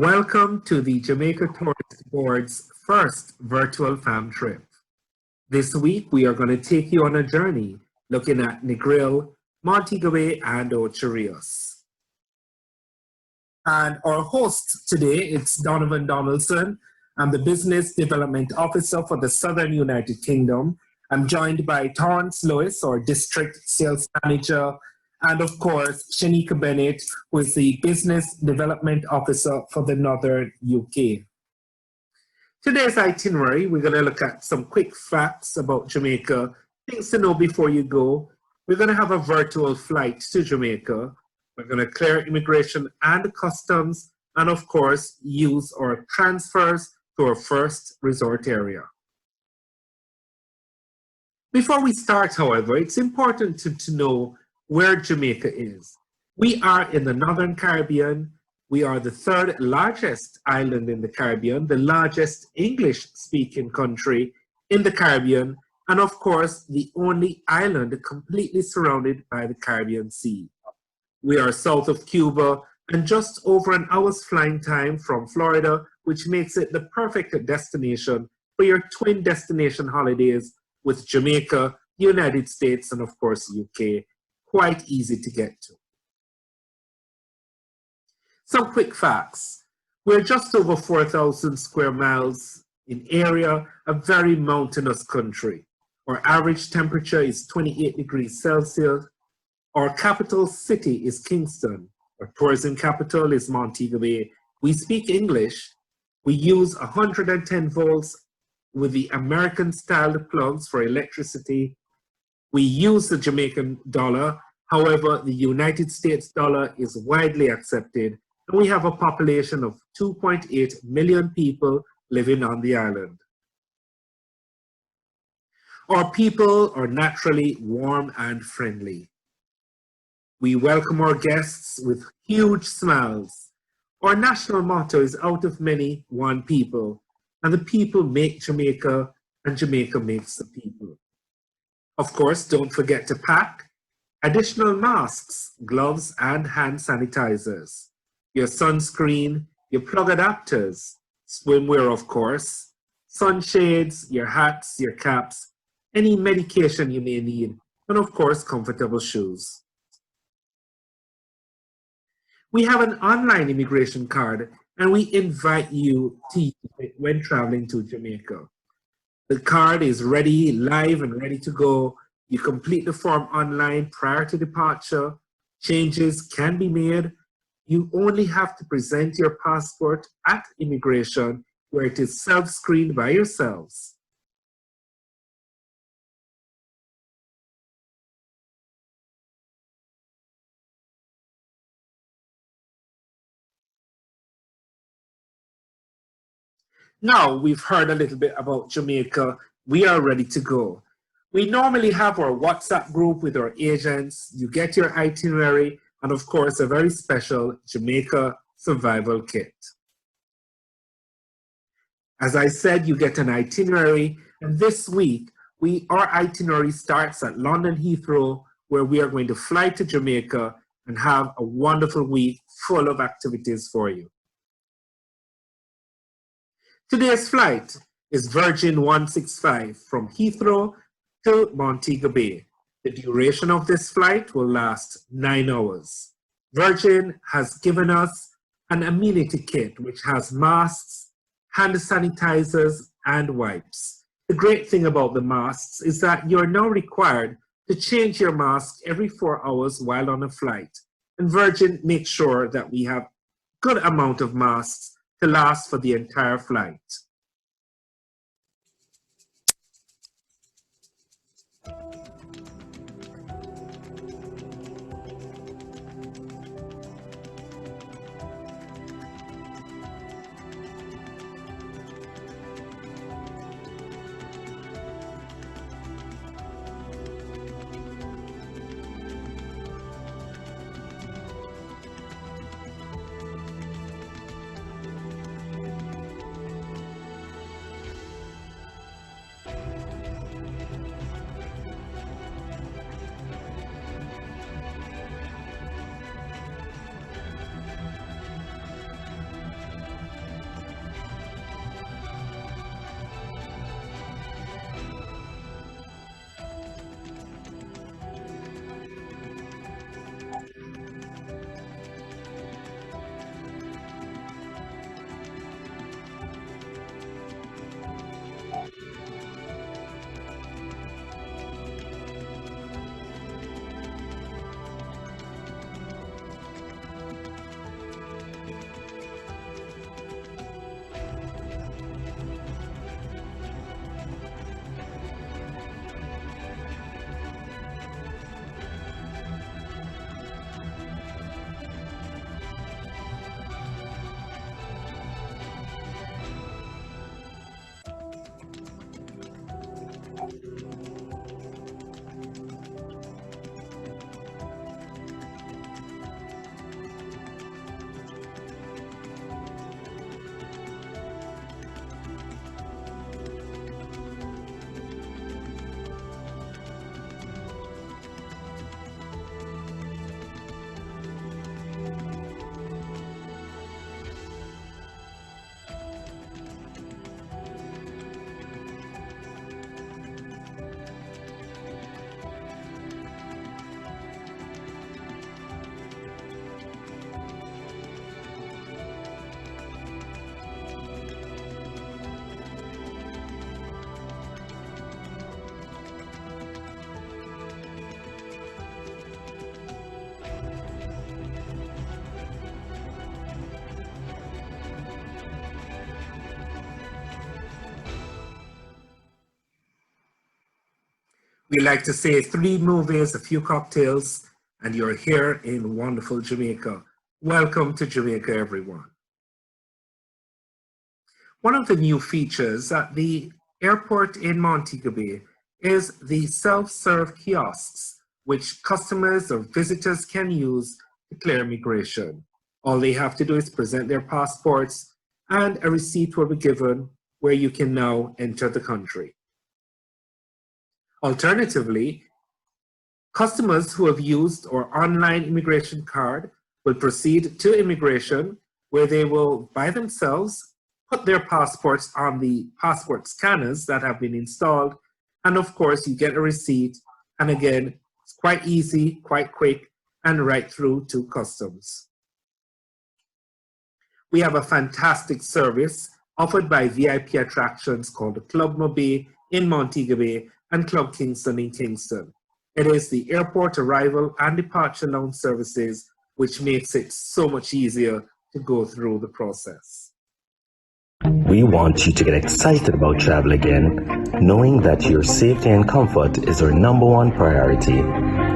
Welcome to the Jamaica Tourist Board's first virtual fam trip. This week, we are going to take you on a journey looking at Negril, Montego Bay, and Ocho Rios. And our host today, it's Donovan Donaldson. I'm the Business Development Officer for the Southern United Kingdom. I'm joined by Torrance Lewis, our District Sales Manager, and of course, Shanika Bennett, who is the Business Development Officer for the Northern UK. Today's itinerary, we're going to look at some quick facts about Jamaica, things to know before you go. We're going to have a virtual flight to Jamaica. We're going to clear immigration and customs, and of course, use our transfers to our first resort area. Before we start, however, it's important to know where Jamaica is. We are in the Northern Caribbean. We are the third largest island in the Caribbean, the largest English-speaking country in the Caribbean, and of course, the only island completely surrounded by the Caribbean Sea. We are south of Cuba and just over an hour's flying time from Florida, which makes it the perfect destination for your twin destination holidays with Jamaica, United States, and of course, UK. Quite easy to get to. Some quick facts. We're just over 4,000 square miles in area, a very mountainous country. Our average temperature is 28 degrees Celsius. Our capital city is Kingston. Our tourism capital is Montego Bay. We speak English. We use 110 volts with the American-styled plugs for electricity. We use the Jamaican dollar. However, the United States dollar is widely accepted, and we have a population of 2.8 million people living on the island. Our people are naturally warm and friendly. We welcome our guests with huge smiles. Our national motto is out of many, one people, and the people make Jamaica, and Jamaica makes the people. Of course, don't forget to pack additional masks, gloves, and hand sanitizers, your sunscreen, your plug adapters, swimwear, of course, sunshades, your hats, your caps, any medication you may need, and of course, comfortable shoes. We have an online immigration card, and we invite you to use it when traveling to Jamaica. The card is ready, live, and ready to go. You complete the form online prior to departure. Changes can be made. You only have to present your passport at immigration, where it is self-screened by yourselves. Now we've heard a little bit about Jamaica. We are ready to go. We normally have our WhatsApp group with our agents. You get your itinerary and of course a very special Jamaica survival kit. As I said, you get an itinerary, and this week our itinerary starts at London Heathrow, where we are going to fly to Jamaica and have a wonderful week full of activities for you. Today's flight is Virgin 165 from Heathrow to Montego Bay. The duration of this flight will last 9 hours. Virgin has given us an amenity kit which has masks, hand sanitizers, and wipes. The great thing about the masks is that you're now required to change your mask every 4 hours while on a flight. And Virgin makes sure that we have a good amount of masks to last for the entire flight. We like to say 3 movies, a few cocktails, and you're here in wonderful Jamaica. Welcome to Jamaica, everyone. One of the new features at the airport in Montego Bay is the self-serve kiosks, which customers or visitors can use to clear immigration. All they have to do is present their passports and a receipt will be given where you can now enter the country. Alternatively, customers who have used our online immigration card will proceed to immigration where they will by themselves put their passports on the passport scanners that have been installed, and of course you get a receipt, and again it's quite easy, quite quick, and right through to customs. We have a fantastic service offered by VIP attractions called the Club Mobay in Montego Bay and Club Kingston in Kingston. It is the airport arrival and departure lounge services which makes it so much easier to go through the process. We want you to get excited about travel again, knowing that your safety and comfort is our #1 priority.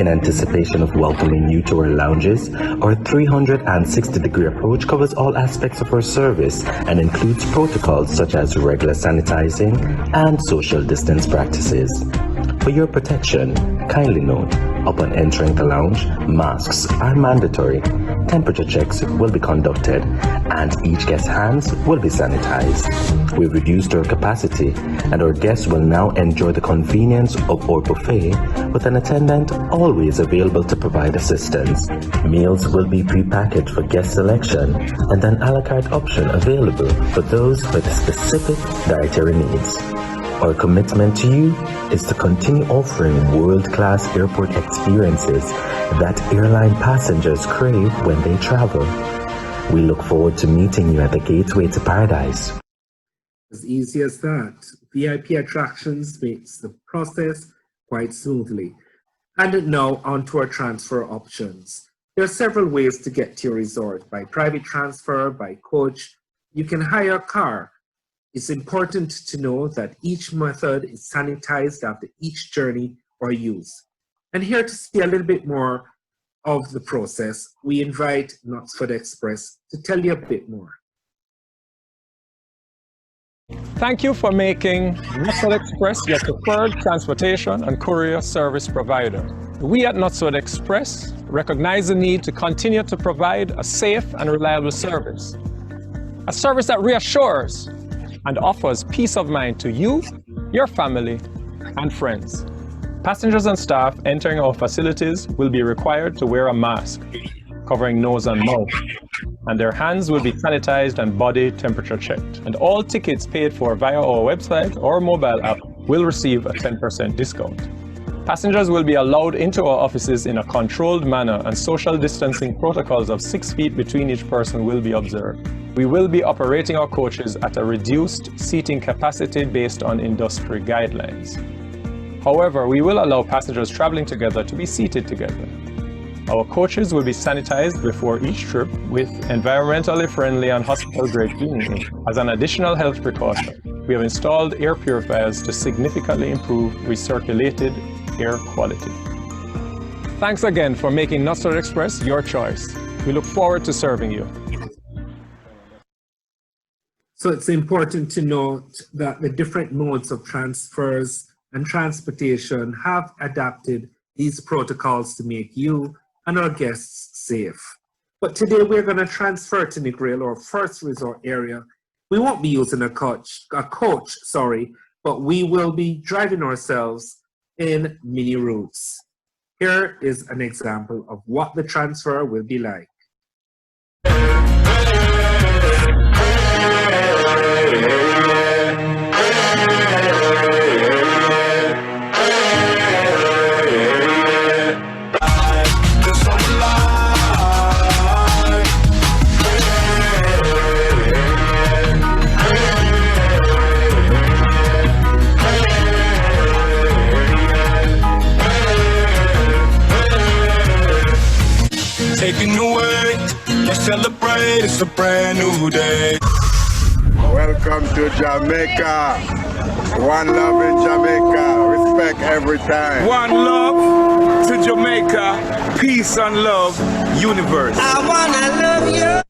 In anticipation of welcoming you to our lounges, our 360-degree approach covers all aspects of our service and includes protocols such as regular sanitizing and social distance practices. For your protection, kindly note, upon entering the lounge, masks are mandatory. Temperature checks will be conducted and each guest's hands will be sanitized. We've reduced our capacity and our guests will now enjoy the convenience of our buffet with an attendant always available to provide assistance. Meals will be pre-packaged for guest selection and an a la carte option available for those with specific dietary needs. Our commitment to you is to continue offering world-class airport experiences that airline passengers crave when they travel. We look forward to meeting you at the gateway to paradise. As easy as that. VIP attractions makes the process quite smoothly. And now onto our transfer options. There are several ways to get to your resort: by private transfer, by coach. You can hire a car. It's important to know that each method is sanitized after each journey or use. And here to see a little bit more of the process, we invite Knutsford Express to tell you a bit more. Thank you for making Knutsford Express your preferred transportation and courier service provider. We at Knutsford Express recognize the need to continue to provide a safe and reliable service. A service that reassures and offers peace of mind to you, your family, and friends. Passengers and staff entering our facilities will be required to wear a mask, covering nose and mouth, and their hands will be sanitized and body temperature checked. And all tickets paid for via our website or mobile app will receive a 10% discount. Passengers will be allowed into our offices in a controlled manner, and social distancing protocols of 6 feet between each person will be observed. We will be operating our coaches at a reduced seating capacity based on industry guidelines. However, we will allow passengers traveling together to be seated together. Our coaches will be sanitized before each trip with environmentally friendly and hospital-grade cleaning. As an additional health precaution, we have installed air purifiers to significantly improve recirculated air quality. Thanks again for making Knutsford Express your choice. We look forward to serving you. So it's important to note that the different modes of transfers and transportation have adapted these protocols to make you and our guests safe. But today we're going to transfer to Negril, our first resort area. We won't be using a coach, but we will be driving ourselves in mini routes. Here is an example of what the transfer will be like. Taking away, let's celebrate, it's a brand new day. Welcome to Jamaica. One love in Jamaica. Respect everyone. every time. One love to Jamaica, peace and love, universe. I wanna love you.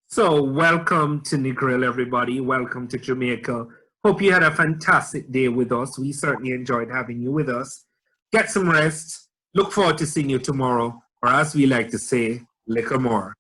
So welcome to Negril, everybody. Welcome to Jamaica. Hope you had a fantastic day with us. We certainly enjoyed having you with us. Get some rest. Look forward to seeing you tomorrow, or as we like to say, liquor more.